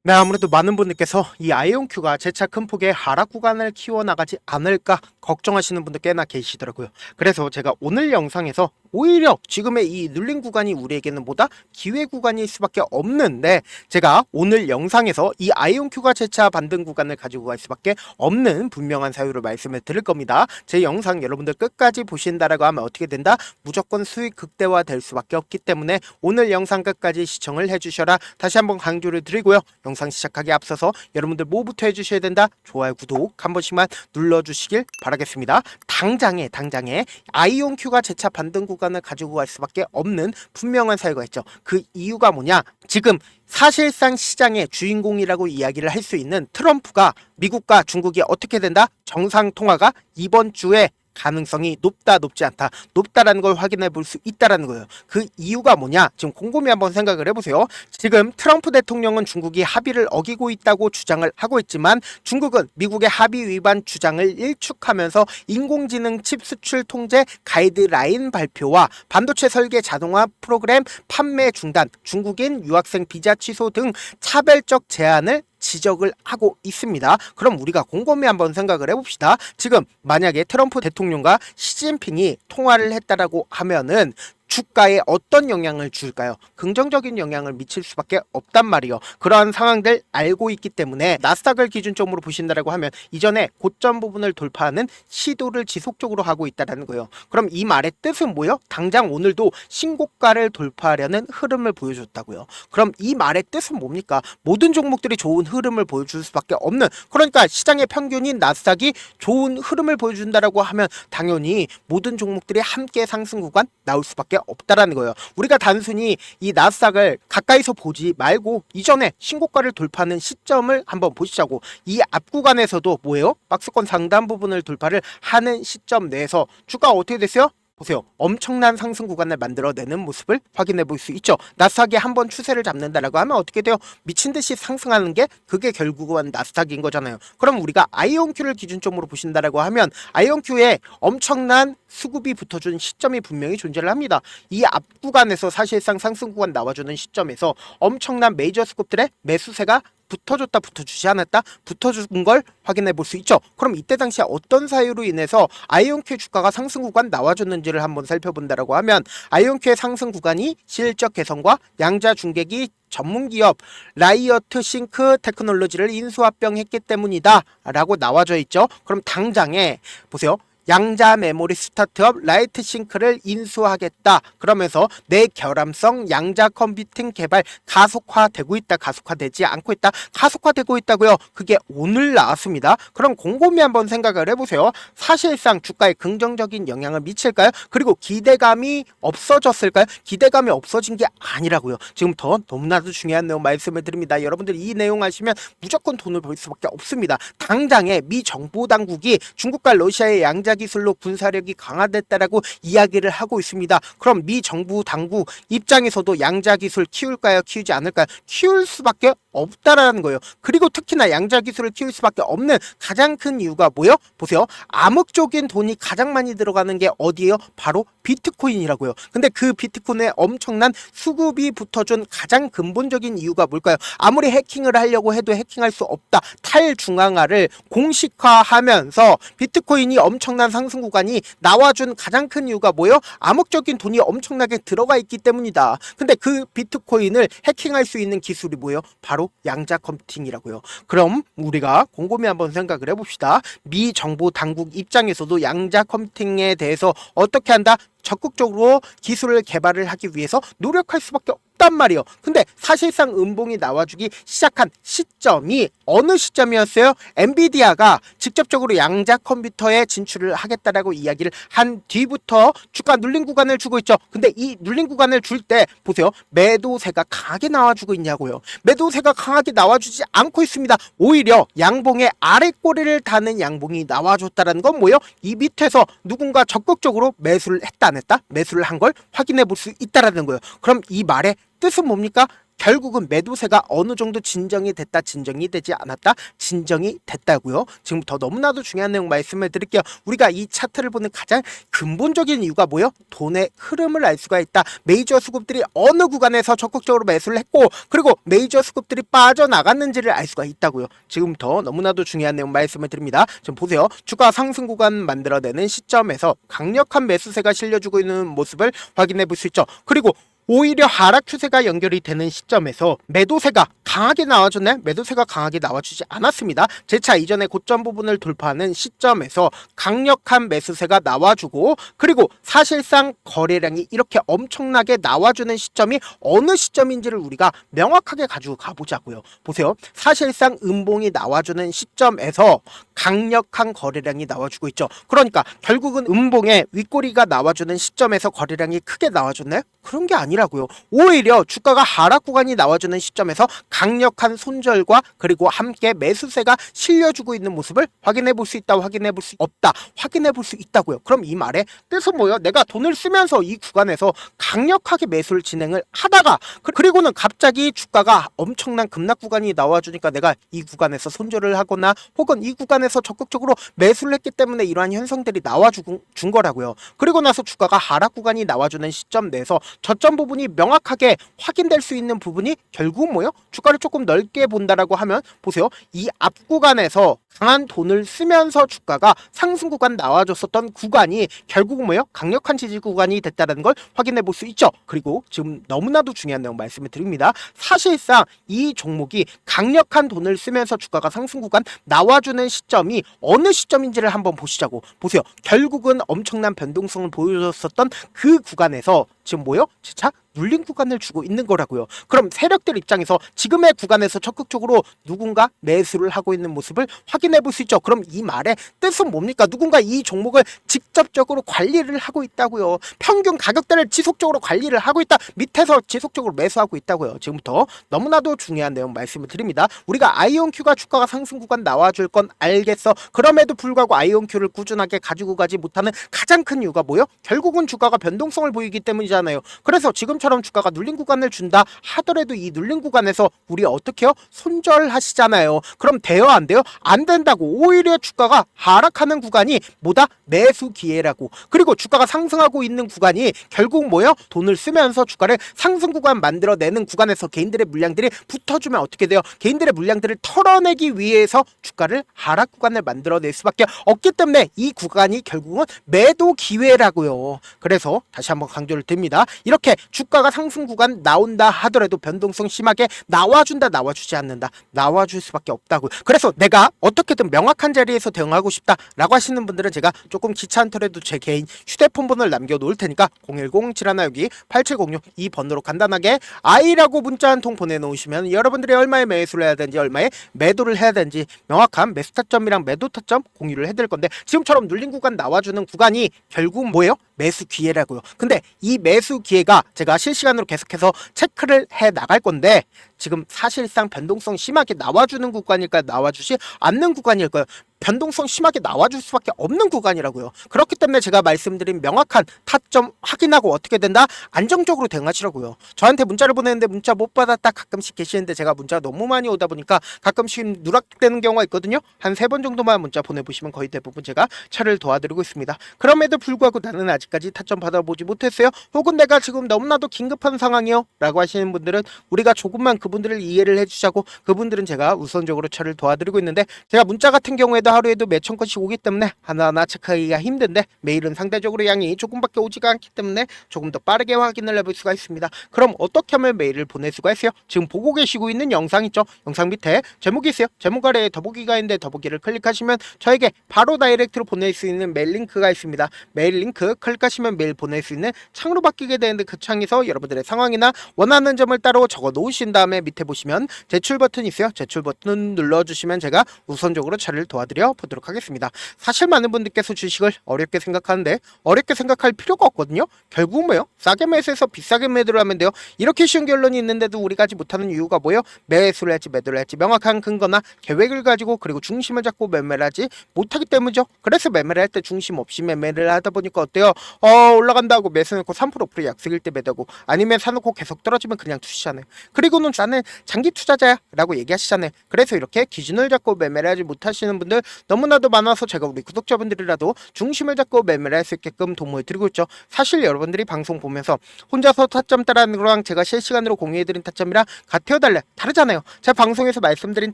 네, 아무래도 많은 분들께서 이 아이온큐가 재차 큰 폭의 하락 구간을 키워나가지 않을까 걱정하시는 분들 꽤나 계시더라고요. 그래서 제가 오늘 영상에서 오히려 지금의 이 눌린 구간이 우리에게는 보다 기회 구간일 수밖에 없는데, 제가 오늘 영상에서 이 아이온큐가 재차 반등 구간을 가지고 갈 수밖에 없는 분명한 사유를 말씀을 드릴 겁니다. 제 영상 여러분들 끝까지 보신다라고 하면 어떻게 된다? 무조건 수익 극대화 될 수밖에 없기 때문에 오늘 영상 끝까지 시청을 해주셔라 다시 한번 강조를 드리고요. 영상 시작하기 앞서서 여러분들 뭐부터 해주셔야 된다? 좋아요, 구독 한 번씩만 눌러주시길 바라겠습니다. 당장에 아이온큐가 재차 반등 구간을 가지고 갈 수밖에 없는 분명한 사유가 있죠. 그 이유가 뭐냐? 지금 사실상 시장의 주인공이라고 이야기를 할 수 있는 트럼프가 미국과 중국이 어떻게 된다? 정상통화가 이번 주에 가능성이 높다, 높지 않다, 높다라는 걸 확인해 볼 수 있다라는 거예요. 그 이유가 뭐냐? 지금 곰곰이 한번 생각을 해보세요. 지금 트럼프 대통령은 중국이 합의를 어기고 있다고 주장을 하고 있지만, 중국은 미국의 합의 위반 주장을 일축하면서 인공지능 칩 수출 통제 가이드라인 발표와 반도체 설계 자동화 프로그램 판매 중단, 중국인 유학생 비자 취소 등 차별적 제한을 지적을 하고 있습니다. 그럼 우리가 곰곰이 한번 생각을 해봅시다. 지금 만약에 트럼프 대통령과 시진핑이 통화를 했다라고 하면은 주가에 어떤 영향을 줄까요? 긍정적인 영향을 미칠 수밖에 없단 말이요. 그러한 상황들 알고 있기 때문에 나스닥을 기준점으로 보신다라고 하면 이전에 고점 부분을 돌파하는 시도를 지속적으로 하고 있다는 거예요. 그럼 이 말의 뜻은 뭐예요? 당장 오늘도 신고가를 돌파하려는 흐름을 보여줬다고요. 그럼 이 말의 뜻은 뭡니까? 모든 종목들이 좋은 흐름을 보여줄 수밖에 없는, 그러니까 시장의 평균인 나스닥이 좋은 흐름을 보여준다라고 하면 당연히 모든 종목들이 함께 상승 구간 나올 수밖에 없다라는 거예요. 우리가 단순히 이 나스닥을 가까이서 보지 말고 이전에 신고가를 돌파하는 시점을 한번 보시자고. 이 앞 구간에서도 뭐예요? 박스권 상단 부분을 돌파를 하는 시점 내에서 주가가 어떻게 됐어요? 보세요. 엄청난 상승 구간을 만들어내는 모습을 확인해 볼 수 있죠. 나스닥이 한번 추세를 잡는다라고 하면 어떻게 돼요? 미친 듯이 상승하는 게 그게 결국은 나스닥인 거잖아요. 그럼 우리가 아이온큐를 기준점으로 보신다라고 하면 아이온큐에 엄청난 수급이 붙어준 시점이 분명히 존재를 합니다. 이 앞 구간에서 사실상 상승 구간 나와주는 시점에서 엄청난 메이저 스skup들의 매수세가 붙어주지 않았다? 붙어준 걸 확인해 볼 수 있죠. 그럼 이때 당시에 어떤 사유로 인해서 아이온큐 주가가 상승 구간 나와줬는지를 한번 살펴본다라고 하면, 아이온큐의 상승 구간이 실적 개선과 양자 중계기 전문기업 라이어트 싱크 테크놀로지를 인수합병했기 때문이다 라고 나와져 있죠. 그럼 당장에 보세요. 양자 메모리 스타트업 라이트 싱크를 인수하겠다. 그러면서 내결함성 양자 컴퓨팅 개발 가속화되고 있다. 가속화되지 않고 있다. 가속화되고 있다고요. 그게 오늘 나왔습니다. 그럼 곰곰이 한번 생각을 해보세요. 사실상 주가에 긍정적인 영향을 미칠까요? 그리고 기대감이 없어졌을까요? 기대감이 없어진 게 아니라고요. 지금부터 너무나도 중요한 내용 말씀을 드립니다. 여러분들 이 내용 아시면 무조건 돈을 벌 수밖에 없습니다. 당장에 미 정보 당국이 중국과 러시아의 양자 기술로 군사력이 강화됐다라고 이야기를 하고 있습니다. 그럼 미 정부 당국 입장에서도 양자 기술 키울까요? 키우지 않을까요? 키울 수밖에 없다라는 거예요. 그리고 특히나 양자 기술을 키울 수밖에 없는 가장 큰 이유가 뭐예요? 보세요. 암흑적인 돈이 가장 많이 들어가는 게 어디예요? 바로 비트코인이라고요. 근데 그 비트코인에 엄청난 수급이 붙어준 가장 근본적인 이유가 뭘까요? 아무리 해킹을 하려고 해도 해킹할 수 없다. 탈중앙화를 공식화하면서 비트코인이 엄청난 상승 구간이 나와준 가장 큰 이유가 뭐예요? 암흑적인 돈이 엄청나게 들어가 있기 때문이다. 근데 그 비트코인을 해킹할 수 있는 기술이 뭐예요? 바로 양자 컴퓨팅이라고요. 그럼 우리가 곰곰이 한번 생각을 해봅시다. 미 정보 당국 입장에서도 양자 컴퓨팅에 대해서 어떻게 한다? 적극적으로 기술을 개발을 하기 위해서 노력할 수밖에 없단 말이에요. 근데 사실상 음봉이 나와주기 시작한 시점이 어느 시점이었어요? 엔비디아가 직접적으로 양자 컴퓨터에 진출을 하겠다라고 이야기를 한 뒤부터 주가 눌린 구간을 주고 있죠. 근데 이 눌린 구간을 줄 때 보세요. 매도세가 강하게 나와주고 있냐고요. 매도세가 강하게 나와주지 않고 있습니다. 오히려 양봉의 아랫꼬리를 다는 양봉이 나와줬다는 건 뭐예요? 이 밑에서 누군가 적극적으로 매수를 했다 안 했다? 매수를 한 걸 확인해 볼 수 있다라는 거예요. 그럼 이 말의 뜻은 뭡니까? 결국은 매도세가 어느 정도 진정이 됐다, 진정이 되지 않았다, 진정이 됐다고요. 지금부터 너무나도 중요한 내용 말씀을 드릴게요. 우리가 이 차트를 보는 가장 근본적인 이유가 뭐예요? 돈의 흐름을 알 수가 있다. 메이저 수급들이 어느 구간에서 적극적으로 매수를 했고, 그리고 메이저 수급들이 빠져나갔는지를 알 수가 있다고요. 지금부터 너무나도 중요한 내용 말씀을 드립니다. 지금 보세요. 주가 상승 구간 만들어내는 시점에서 강력한 매수세가 실려주고 있는 모습을 확인해 볼 수 있죠. 그리고 오히려 하락 추세가 연결이 되는 시점에서 매도세가 강하게 나와줬네? 매도세가 강하게 나와주지 않았습니다. 재차 이전의 고점 부분을 돌파하는 시점에서 강력한 매수세가 나와주고, 그리고 사실상 거래량이 이렇게 엄청나게 나와주는 시점이 어느 시점인지를 우리가 명확하게 가지고 가보자고요. 보세요. 사실상 음봉이 나와주는 시점에서 강력한 거래량이 나와주고 있죠. 그러니까 결국은 음봉에 윗꼬리가 나와주는 시점에서 거래량이 크게 나와줬나요? 그런 게 아니라고요. 오히려 주가가 하락 구간이 나와주는 시점에서 강력한 손절과 그리고 함께 매수세가 실려주고 있는 모습을 확인해 볼 수 있다, 확인해 볼 수 없다, 확인해 볼 수 있다고요. 그럼 이 말의 뜻은 뭐예요? 내가 돈을 쓰면서 이 구간에서 강력하게 매수를 진행을 하다가 그리고는 갑자기 주가가 엄청난 급락 구간이 나와주니까 내가 이 구간에서 손절을 하거나 혹은 이 구간에서 적극적으로 매수를 했기 때문에 이러한 현상들이 나와준 거라고요. 그리고 나서 주가가 하락 구간이 나와주는 시점 내에서 저점 부분이 명확하게 확인될 수 있는 부분이 결국 뭐예요? 주가를 조금 넓게 본다라고 하면 보세요. 이 앞 구간에서 강한 돈을 쓰면서 주가가 상승 구간 나와줬었던 구간이 결국은 뭐예요? 강력한 지지 구간이 됐다는 걸 확인해 볼 수 있죠. 그리고 지금 너무나도 중요한 내용 말씀을 드립니다. 사실상 이 종목이 강력한 돈을 쓰면서 주가가 상승 구간 나와주는 시점이 어느 시점인지를 한번 보시자고. 보세요. 결국은 엄청난 변동성을 보여줬었던 그 구간에서 지금 뭐예요? 재차 눌린 구간을 주고 있는 거라고요. 그럼 세력들 입장에서 지금의 구간에서 적극적으로 누군가 매수를 하고 있는 모습을 확인해 볼 수 있죠. 그럼 이 말의 뜻은 뭡니까? 누군가 이 종목을 직접적으로 관리를 하고 있다고요. 평균 가격대를 지속적으로 관리를 하고 있다. 밑에서 지속적으로 매수하고 있다고요. 지금부터 너무나도 중요한 내용 말씀을 드립니다. 우리가 아이온큐가 주가가 상승 구간 나와줄 건 알겠어. 그럼에도 불구하고 아이온큐를 꾸준하게 가지고 가지 못하는 가장 큰 이유가 뭐예요? 결국은 주가가 변동성을 보이기 때문이잖아요. 그래서 지금처럼 주가가 눌린 구간을 준다 하더라도 이 눌린 구간에서 우리 어떻게 해요? 손절하시잖아요. 그럼 돼요? 안 돼요? 안 된다고. 오히려 주가가 하락하는 구간이 뭐다? 매수 기회라고. 그리고 주가가 상승하고 있는 구간이 결국 뭐예요? 돈을 쓰면서 주가를 상승 구간 만들어내는 구간에서 개인들의 물량들이 붙어주면 어떻게 돼요? 개인들의 물량들을 털어내기 위해서 주가를 하락 구간을 만들어낼 수밖에 없기 때문에 이 구간이 결국은 매도 기회라고요. 그래서 다시 한번 강조를 드립니다. 이렇게 주가가 상승 구간 나온다 하더라도 변동성 심하게 나와준다, 나와주지 않는다, 나와줄 수밖에 없다고요. 그래서 내가 어떻게든 명확한 자리에서 대응하고 싶다라고 하시는 분들은 제가 조금 귀찮더라도 제 개인 휴대폰 번호를 남겨놓을 테니까 010-7162-8706 이 번호로 간단하게 I라고 문자 한 통 보내놓으시면 여러분들이 얼마에 매수를 해야 되는지 얼마에 매도를 해야 되는지 명확한 매수 타점이랑 매도 타점 공유를 해드릴 건데, 지금처럼 눌린 구간 나와주는 구간이 결국 뭐예요? 매수 기회라고요. 근데 이 매수 기회가 제가 실시간으로 계속해서 체크를 해 나갈 건데, 지금 사실상 변동성 심하게 나와주는 구간일까요? 나와주지 않는 구간일까요? 변동성 심하게 나와줄 수밖에 없는 구간이라고요. 그렇기 때문에 제가 말씀드린 명확한 타점 확인하고 어떻게 된다? 안정적으로 대응하시라고요. 저한테 문자를 보내는데 문자 못 받았다 가끔씩 계시는데 제가 문자가 너무 많이 오다 보니까 가끔씩 누락되는 경우가 있거든요. 한 3번 정도만 문자 보내보시면 거의 대부분 제가 처리를 도와드리고 있습니다. 그럼에도 불구하고 나는 아직까지 타점 받아보지 못했어요. 혹은 내가 지금 너무나도 긴급한 상황이요 라고 하시는 분들은 우리가 조금만 그분들을 이해를 해주자고, 그분들은 제가 우선적으로 처리를 도와드리고 있는데, 제가 문자 같은 경우에도 하루에도 몇천 건씩 오기 때문에 하나하나 체크하기가 힘든데, 메일은 상대적으로 양이 조금밖에 오지가 않기 때문에 조금 더 빠르게 확인을 해볼 수가 있습니다. 그럼 어떻게 하면 메일을 보낼 수가 있어요? 지금 보고 계시고 있는 영상 있죠? 영상 밑에 제목이 있어요. 제목 아래에 더보기가 있는데 더보기를 클릭하시면 저에게 바로 다이렉트로 보낼 수 있는 메일 링크가 있습니다. 메일 링크 클릭하시면 메일 보낼 수 있는 창으로 바뀌게 되는데, 그 창에서 여러분들의 상황이나 원하는 점을 따로 적어 놓으신 다음에 밑에 보시면 제출 버튼이 있어요. 제출 버튼 눌러주시면 제가 우선적으로 처리를 도와드립니다. 해드려 보도록 하겠습니다. 사실 많은 분들께서 주식을 어렵게 생각하는데 어렵게 생각할 필요가 없거든요. 결국 뭐요? 싸게 매수해서 비싸게 매도를 하면 돼요. 이렇게 쉬운 결론이 있는데도 우리가 하지 못하는 이유가 뭐예요? 매수를 할지 매도를 할지 명확한 근거나 계획을 가지고 그리고 중심을 잡고 매매를 하지 못하기 때문이죠. 그래서 매매를 할 때 중심 없이 매매를 하다 보니까 어때요? 올라간다고 매수해놓고 3% 약속일 때 매도고 아니면 사놓고 계속 떨어지면 그냥 투시잖아요. 그리고는 나는 장기 투자자야 라고 얘기하시잖아요. 그래서 이렇게 기준을 잡고 매매를 하지 못하시는 분들 너무나도 많아서 제가 우리 구독자분들이라도 중심을 잡고 매매를 할 수 있게끔 도움을 드리고 있죠. 사실 여러분들이 방송 보면서 혼자서 타점 따라하는 거랑 제가 실시간으로 공유해드린 타점이랑 같아요 달라요? 다르잖아요. 제가 방송에서 말씀드린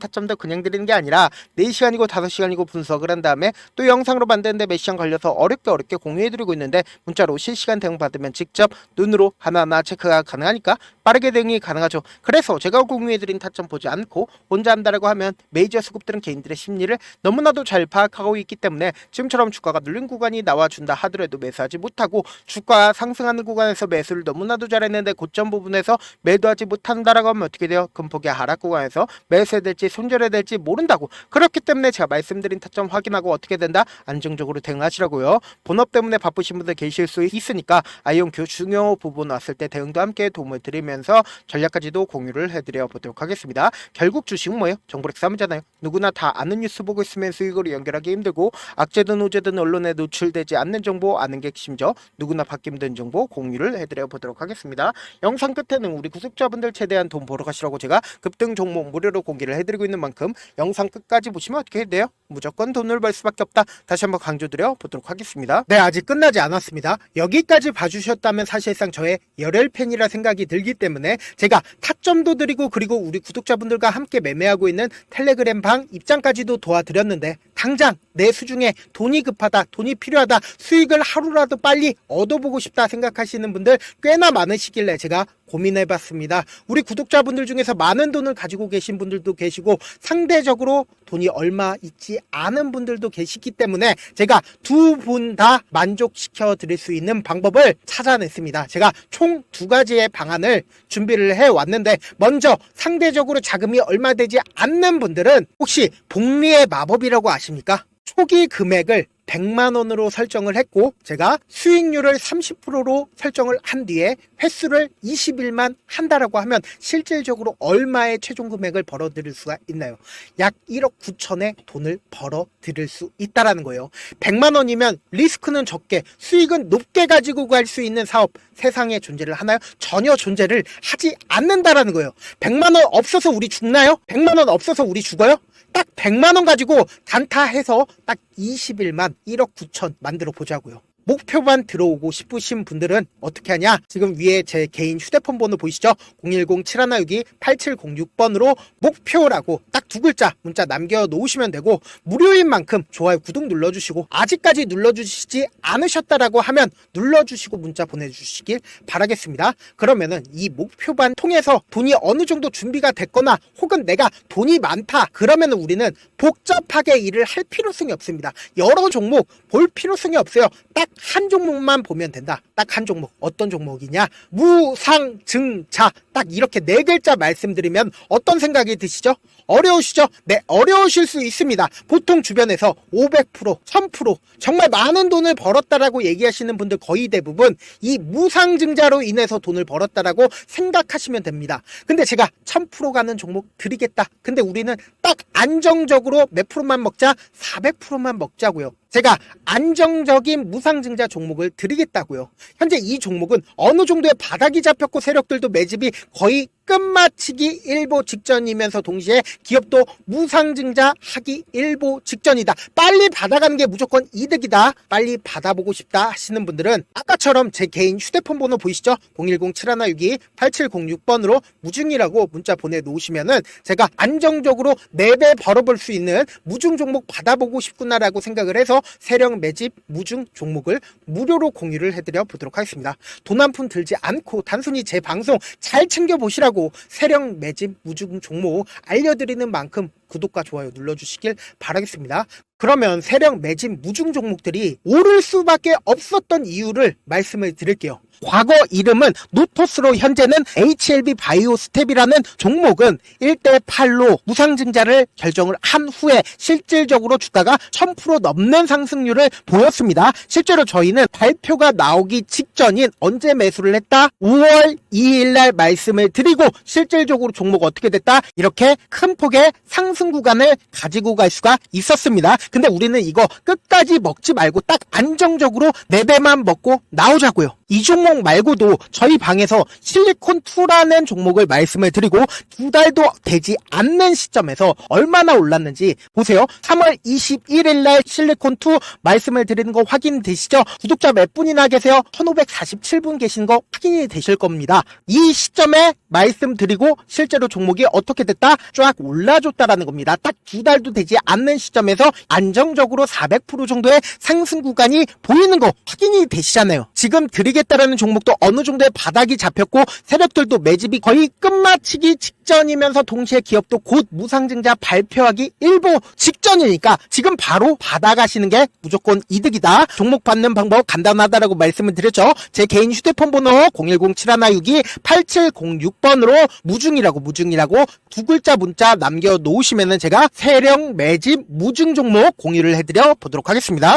타점도 그냥 드리는 게 아니라 4시간이고 5시간이고 분석을 한 다음에 또 영상으로 만드는데 몇 시간 걸려서 어렵게 공유해드리고 있는데 문자로 실시간 대응 받으면 직접 눈으로 하나하나 체크가 가능하니까 빠르게 대응이 가능하죠. 그래서 제가 공유해드린 타점 보지 않고 혼자 한다라고 하면 메이저 수급들은 개인들의 심리를 너무나도 잘 파악하고 있기 때문에 지금처럼 주가가 눌린 구간이 나와준다 하더라도 매수하지 못하고 주가가 상승하는 구간에서 매수를 너무나도 잘했는데 고점 부분에서 매도하지 못한다라고 하면 어떻게 돼요? 금폭의 하락 구간에서 매수해야 될지 손절해야 될지 모른다고. 그렇기 때문에 제가 말씀드린 타점 확인하고 어떻게 된다? 안정적으로 대응하시라고요. 본업 때문에 바쁘신 분들 계실 수 있으니까 아이온큐 중요 부분 왔을 때 대응도 함께 도움을 드리면서 전략까지도 공유를 해드려 보도록 하겠습니다. 결국 주식은 뭐예요? 정보력 싸움이잖아요. 누구나 다 아는 뉴스 보고 있으면 수익으로 연결하기 힘들고 악재든 호재든 언론에 노출되지 않는 정보 아는 게 핵심이죠. 누구나 받기 힘든 정보 공유를 해드려 보도록 하겠습니다. 영상 끝에는 우리 구독자분들 최대한 돈 벌어 가시라고 제가 급등 종목 무료로 공개를 해드리고 있는 만큼 영상 끝까지 보시면 어떻게 돼요? 무조건 돈을 벌 수밖에 없다. 다시 한번 강조드려 보도록 하겠습니다. 네, 아직 끝나지 않았습니다. 여기까지 봐주셨다면 사실상 저의 열혈 팬이라 생각이 들기 때문에 제가 타점도 드리고 그리고 우리 구독자분들과 함께 매매하고 있는 텔레그램 방 입장까지도 도와드렸는데 당장 내 수중에 돈이 급하다, 돈이 필요하다, 수익을 하루라도 빨리 얻어보고 싶다 생각하시는 분들 꽤나 많으시길래 제가 고민해봤습니다. 우리 구독자분들 중에서 많은 돈을 가지고 계신 분들도 계시고 상대적으로 돈이 얼마 있지 않은 분들도 계시기 때문에 제가 두 분 다 만족시켜 드릴 수 있는 방법을 찾아냈습니다. 제가 총 2가지의 방안을 준비를 해왔는데 먼저 상대적으로 자금이 얼마 되지 않는 분들은 혹시 복리의 마법이라고 아십니까? 초기 금액을 100만원으로 설정을 했고 제가 수익률을 30%로 설정을 한 뒤에 횟수를 20일만 한다라고 하면 실질적으로 얼마의 최종 금액을 벌어들일 수가 있나요? 약 1억 9천의 돈을 벌어들일 수 있다라는 거예요. 100만원이면 리스크는 적게 수익은 높게 가지고 갈 수 있는 사업 세상에 존재를 하나요? 전혀 존재를 하지 않는다라는 거예요. 100만원 없어서 우리 죽나요? 100만원 없어서 우리 죽어요? 딱 100만원 가지고 단타해서 딱 20일만 1억 9천 만들어 보자고요. 목표만 들어오고 싶으신 분들은 어떻게 하냐? 지금 위에 제 개인 휴대폰 번호 보이시죠? 010-7162-8706번으로 목표라고 딱 2글자 문자 남겨놓으시면 되고 무료인 만큼 좋아요 구독 눌러주시고 아직까지 눌러주시지 않으셨다라고 하면 눌러주시고 문자 보내주시길 바라겠습니다. 그러면은 이 목표반 통해서 돈이 어느 정도 준비가 됐거나 혹은 내가 돈이 많다 그러면은 우리는 복잡하게 일을 할 필요성이 없습니다. 여러 종목 볼 필요성이 없어요. 딱 한 종목만 보면 된다. 딱 한 종목. 어떤 종목이냐? 무상증자. 딱 이렇게 4글자 말씀드리면 어떤 생각이 드시죠? 어려우시죠? 네, 어려우실 수 있습니다. 보통 주변에서 500%, 1000% 정말 많은 돈을 벌었다라고 얘기하시는 분들 거의 대부분 이 무상증자로 인해서 돈을 벌었다라고 생각하시면 됩니다. 근데 제가 1000% 가는 종목 드리겠다. 근데 우리는 딱 안정적으로 몇 프로만 먹자? 400%만 먹자고요. 제가 안정적인 무상증자 종목을 드리겠다고요. 현재 이 종목은 어느 정도의 바닥이 잡혔고 세력들도 매집이 거의 끝마치기 일보 직전이면서 동시에 기업도 무상증자 하기 일보 직전이다. 빨리 받아가는 게 무조건 이득이다. 빨리 받아보고 싶다 하시는 분들은 아까처럼 제 개인 휴대폰 번호 보이시죠? 010-7162-8706번으로 무중이라고 문자 보내놓으시면은 제가 안정적으로 4배 벌어볼 수 있는 무중 종목 받아보고 싶구나라고 생각을 해서 세력 매집 무중 종목을 무료로 공유를 해드려 보도록 하겠습니다. 돈 한 푼 들지 않고 단순히 제 방송 잘 챙겨보시라고 세력 매집 무중 종목 알려드리는 만큼 구독과 좋아요 눌러주시길 바라겠습니다. 그러면 세력 매집 무중 종목들이 오를 수밖에 없었던 이유를 말씀을 드릴게요. 과거 이름은 노토스로 현재는 HLB 바이오스텝이라는 종목은 1대8로 무상증자를 결정을 한 후에 실질적으로 주가가 1000% 넘는 상승률을 보였습니다. 실제로 저희는 발표가 나오기 직전인 언제 매수를 했다? 5월 2일날 말씀을 드리고 실질적으로 종목 어떻게 됐다? 이렇게 큰 폭의 상승 구간을 가지고 갈 수가 있었습니다. 근데 우리는 이거 끝까지 먹지 말고 딱 안정적으로 4배만 먹고 나오자고요. 이 종목 말고도 저희 방에서 실리콘2라는 종목을 말씀을 드리고 2달도 되지 않는 시점에서 얼마나 올랐는지 보세요. 3월 21일 날 실리콘2 말씀을 드리는 거 확인되시죠? 구독자 몇 분이나 계세요? 1547분 계신 거 확인이 되실 겁니다. 이 시점에 말씀드리고 실제로 종목이 어떻게 됐다? 쫙 올라줬다라는 겁니다. 딱 2달도 되지 않는 시점에서 안정적으로 400% 정도의 상승 구간이 보이는 거 확인이 되시잖아요. 지금 드리겠다라는 종목도 어느 정도의 바닥이 잡혔고 세력들도 매집이 거의 끝마치기 직전이면서 동시에 기업도 곧 무상증자 발표하기 일보 직전이니까 지금 바로 받아가시는 게 무조건 이득이다. 종목 받는 방법 간단하다라고 말씀을 드렸죠. 제 개인 휴대폰 번호 010-7162-8706번으로 무중이라고 두 글자 문자 남겨놓으시면은 제가 세력 매집 무중 종목 공유를 해드려 보도록 하겠습니다.